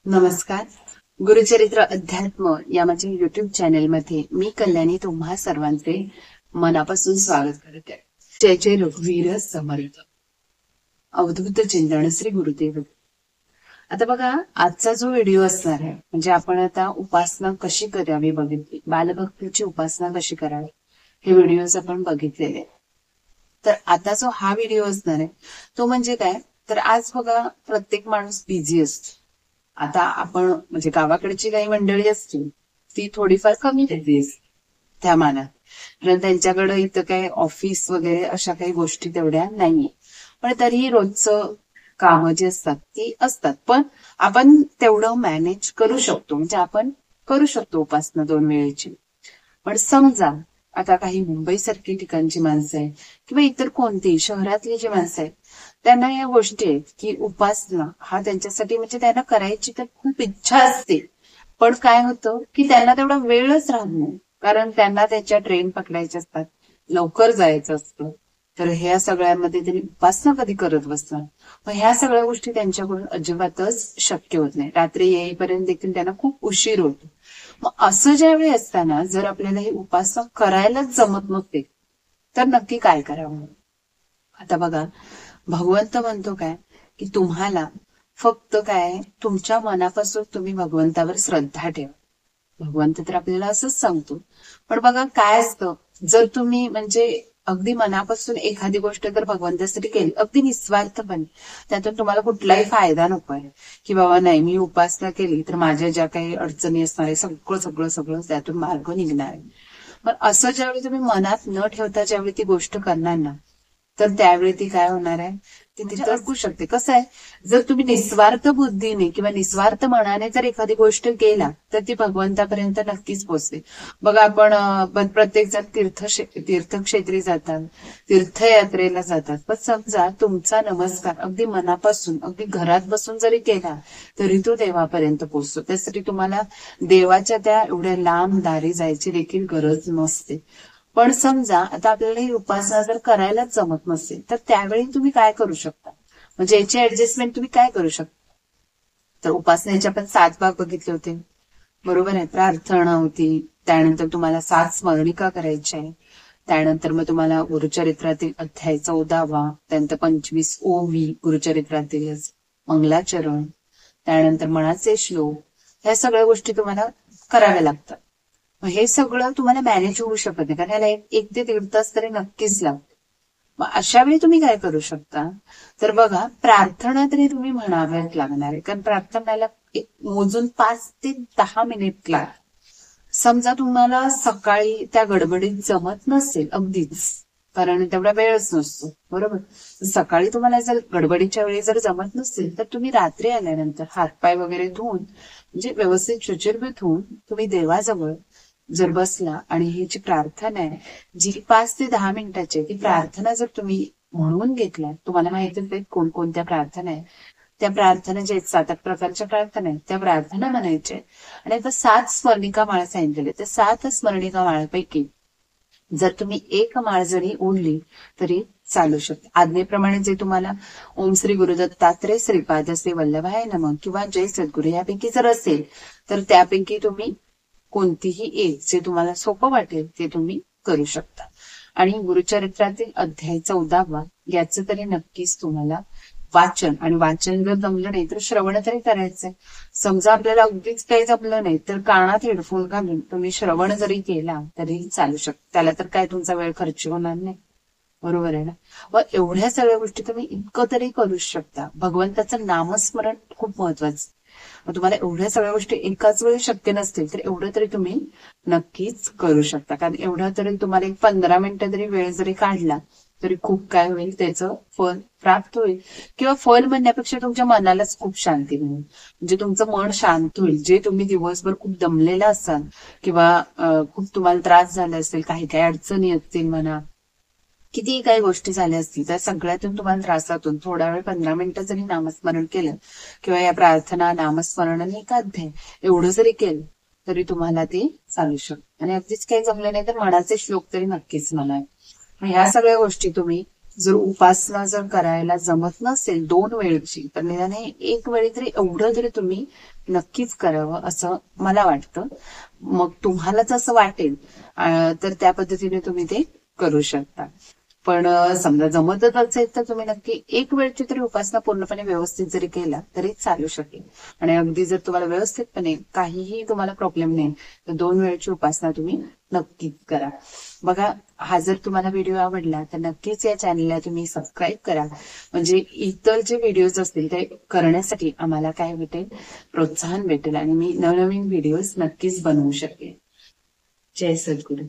नमस्कार. गुरुचरित्र अध्यात्म या माझ्या युट्यूब चॅनेलमध्ये मी कल्याणी तुम्हा सर्वांचे मनापासून स्वागत करते. जय जय रघुवीर समर्थ. अवधूत चिंतन श्री गुरुदेव. आता बघा, आजचा जो व्हिडिओ असणार आहे म्हणजे आपण आता उपासना कशी करावी बघितली, बालभक्तीची उपासना कशी करावी हे व्हिडिओज आपण बघितलेले. तर आता जो हा व्हिडिओ असणार आहे तो म्हणजे काय, तर आज बघा प्रत्येक माणूस बिझी असतो. आता आपण म्हणजे गावाकडची काही मंडळी असतील ती थोडीफार कमी बिझी असते त्या मानात, कारण त्यांच्याकडे इथं काही ऑफिस वगैरे अशा काही गोष्टी तेवढ्या नाहीये. पण तरीही रोजचं कामं जी असतात ती असतात, पण आपण तेवढं मॅनेज करू शकतो. म्हणजे आपण करू शकतो उपासना 2 वेळेची. पण समजा आता काही मुंबई सारखी ठिकाणची माणसं आहे किंवा इतर कोणतीही शहरातली जी माणसं आहेत त्यांना या गोष्टी आहेत की उपासना हा त्यांच्यासाठी म्हणजे त्यांना करायची तर खूप इच्छा असते, पण काय होतं की त्यांना तेवढा वेळच राहत नाही, कारण त्यांना त्यांच्या ट्रेन पकडायच्या असतात, लवकर जायचं असतं. तर ह्या सगळ्यामध्ये त्यांनी उपासना कधी करत बसणार. मग ह्या सगळ्या गोष्टी त्यांच्याकडून अजिबातच शक्य होत नाही. रात्री येईपर्यंत देखील त्यांना खूप उशीर होतो. मग असं ज्यावेळी असताना जर आपल्याला ही उपासना करायलाच जमत नसते तर नक्की काय करावं. आता बघा, भगवंत म्हणतो काय की तुम्हाला फक्त काय तुमच्या मनापासून तुम्ही भगवंतावर श्रद्धा ठेवा. भगवंत तर आपल्याला असंच सांगतो. पण बघा काय असतं, जर तुम्ही म्हणजे अगदी मनापासून एखादी गोष्ट जर भगवंतासाठी केली अगदी निस्वार्थपणे, त्यातून तुम्हाला कुठलाही फायदा नको आहे की बाबा नाही मी उपासना केली तर माझ्या ज्या काही अडचणी असणार आहे सगळं सगळं सगळं त्यातून मार्ग निघणार आहे. पण असं ज्यावेळी तुम्ही मनात न ठेवता ज्यावेळी ती गोष्ट करणार ना, तर त्यावेळी ती काय होणार आहे, ती तिथं अडकू शकते. कसं आहे, जर तुम्ही निस्वार्थ बुद्धीने किंवा निस्वार्थ मनाने जर एखादी गोष्ट केला तर ती भगवंतापर्यंत नक्कीच पोहोचते. बघा आपण प्रत्येक जण तीर्थक्षेत्री जातात, तीर्थयात्रेला जातात, पण समजा तुमचा नमस्कार अगदी मनापासून अगदी घरात बसून जरी केला तरी तो देवापर्यंत पोहोचतो. त्यासाठी तुम्हाला देवाच्या त्या एवढ्या लांब दारी जायची देखील गरज नसते. पण समजा आता आपल्याला ही उपासना जर करायलाच जमत नसेल तर त्यावेळी तुम्ही काय करू शकता, म्हणजे याची ऍडजस्टमेंट तुम्ही काय करू शकता. तर उपासनेचे आपण 7 भाग बघितले होते, बरोबर आहे. प्रार्थना होती, त्यानंतर तुम्हाला 7 स्मरणिका करायच्या आहे, त्यानंतर मग तुम्हाला गुरुचरित्रातील अध्याय 14वा, त्यानंतर 25 ओवी गुरुचरित्रातील मंगलाचरण, त्यानंतर मनाचे श्लोक, ह्या सगळ्या गोष्टी तुम्हाला कराव्या लागतात. हे सगळं तुम्हाला मॅनेज होऊ शकत नाही, कारण याला 1 ते 1.5 तास तरी नक्कीच लागतो. मग अशा वेळी तुम्ही काय करू शकता, तर बघा प्रार्थना तरी तुम्ही म्हणाव्याच लागणार आहे, कारण प्रार्थनाला मोजून 5 ते 10 मिनिट लागतात. समजा तुम्हाला सकाळी त्या गडबडीत जमत नसेल अगदीच, कारण तेवढा वेळच नसतो, बरोबर. सकाळी तुम्हाला जर गडबडीच्या वेळी जर जमत नसेल तर तुम्ही रात्री आल्यानंतर हातपाय वगैरे धुवून म्हणजे व्यवस्थित शुचिर्भूत होऊन तुम्ही देवाजवळ जर बसला आणि ही जी प्रार्थना आहे जी 5 ते 10 मिनिटाची ती प्रार्थना जर तुम्ही म्हणून घेतल्या, तुम्हाला माहितीच आहे कोणकोणत्या प्रार्थना आहे, त्या प्रार्थना ज्या 7-8 प्रकारच्या प्रार्थना आहेत त्या प्रार्थना म्हणायच्या. आणि आता 7 स्मरणिका माळा सांगितलेल्या, त्या 7 स्मरणिका माळापैकी जर तुम्ही 1 माळ जरी ओढली तरी चालू शकते. आज्ञेप्रमाणे जे तुम्हाला ओम श्री गुरुदत्तात्रय श्रीपाद श्री वल्लभाय नमः किंवा जय सद्गुरु यापैकी जर असेल तर त्यापैकी तुम्ही कोणतीही एक जे तुम्हाला सोपं वाटेल ते तुम्ही करू शकता. आणि गुरुचरित्रातील अध्याय 14वा याचं तरी नक्कीच तुम्हाला वाचन, आणि वाचन जर जमलं नाही तर श्रवण तरी करायचंय. समजा आपल्याला अगदीच काही जमलं नाही तर कानात हेडफोन घालून तुम्ही श्रवण जरी केला तरी चालू शकतं. त्याला तर काय तुमचा वेळ खर्च होणार नाही, बरोबर आहे ना. व एवढ्या सगळ्या गोष्टी तुम्ही इतकं तरी करूच शकता. भगवंताचं नामस्मरण खूप महत्वाचं. मग तुम्हाला एवढ्या सगळ्या गोष्टी एकाच वेळी शक्य नसतील तर एवढं तरी तुम्ही नक्कीच करू शकता, कारण एवढा तरी तुम्हाला 15 मिनिटं जरी वेळ जरी काढला तरी खूप काय होईल, त्याचं फल प्राप्त होईल. किंवा फल म्हणण्यापेक्षा तुमच्या मनालाच खूप शांती मिळेल, म्हणजे तुमचं मन शांत होईल. जे तुम्ही दिवसभर खूप दमलेला असाल किंवा खूप तुम्हाला त्रास झाला असेल, काही काही अडचणी असतील म्हणा, कितीही काही गोष्टी झाल्या असतील, त्या सगळ्यातून तुम्हाला त्रासातून थोडा वेळ 15 मिनिटं जरी नामस्मरण केलं किंवा या प्रार्थना नामस्मरण आणि अध्याय एवढं जरी केलं तरी तुम्हाला ते चालू शकतं. आणि अगदीच काही जमलं नाही तर मनाचे श्लोक तरी नक्कीच म्हणा. ह्या सगळ्या गोष्टी तुम्ही जर उपासना जर करायला जमत नसेल 2 वेळची, तर निदान एक वेळी तरी एवढं तरी तुम्ही नक्कीच करावं असं मला वाटतं. मग तुम्हालाच असं वाटेल तर त्या पद्धतीने तुम्ही ते करू शकता. पण समजा जमतच असेल तर तुम्ही नक्की एक वेळची तरी उपासना पूर्णपणे व्यवस्थित जरी केला तरी चालू शकेल. आणि अगदी जर तुम्हाला व्यवस्थितपणे काहीही तुम्हाला प्रॉब्लेम नाही तर 2 वेळची उपासना तुम्ही नक्कीच करा. बघा, हा जर तुम्हाला व्हिडिओ आवडला तर नक्कीच या चॅनलला तुम्ही सबस्क्राईब करा. म्हणजे इतर जे व्हिडिओज असतील ते करण्यासाठी आम्हाला काय भेटेल, प्रोत्साहन भेटेल आणि मी नवनवीन व्हिडिओज नक्कीच बनवू शकेन. जय सद्गुरू.